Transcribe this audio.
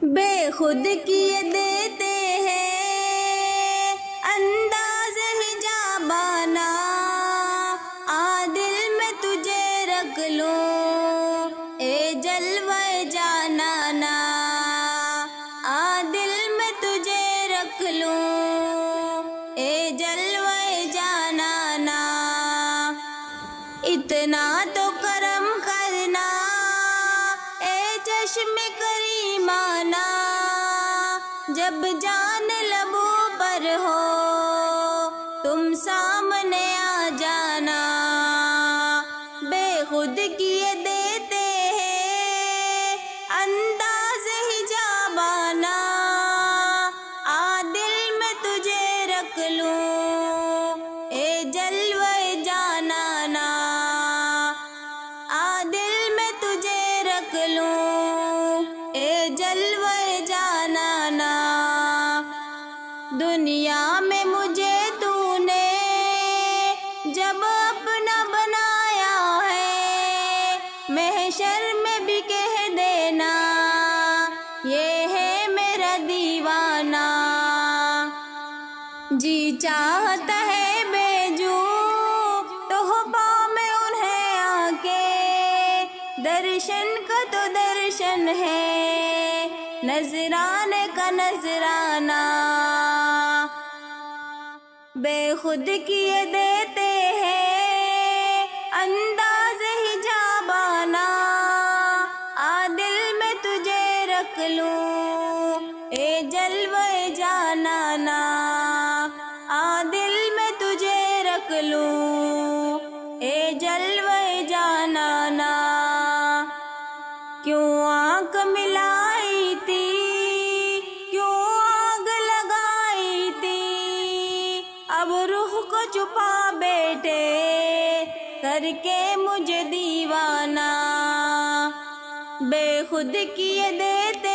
بے خود کیے دیتے ہیں انداز حجابانہ، دل میں تجھے رکھ لوں اے جلوہ جانانا، دل میں تجھے رکھ لوں اے جلوہ جانانا، اتنا تو کرم کرنا اے چشم کریمانہ، جب جان لبوں پر ہو تم سامنے آ جانا، بے خود کیے دیتے ہیں انداز حجابانہ، دل میں تجھے رکھ لوں اے جلوہ جانانا، دل میں تجھے رکھ لوں اے جلوہ جانانا، دنیا میں مجھے تو نے جب اپنا بنایا ہے، محشر میں بھی کہہ دینا یہ ہے میرا دیوانہ، جی چاہتا ہے بیجو تو ہو پاؤں میں انہیں آ کے، درشن کا تو درشن ہے نذرانے کا نذرانہ، بے خود کیے دیتے ہیں انداز حجابانہ، دل میں تجھے رکھ لوں اے جلوہ جانانا، دل میں تجھے رکھ لوں اے جلوہ جانانا، کیوں آنکھ ملائی تھی کیوں آگ لگائی تھی، اب روح کو چھپا بیٹھے کر کے مجھے دیوانہ، بے خود کیے دیتے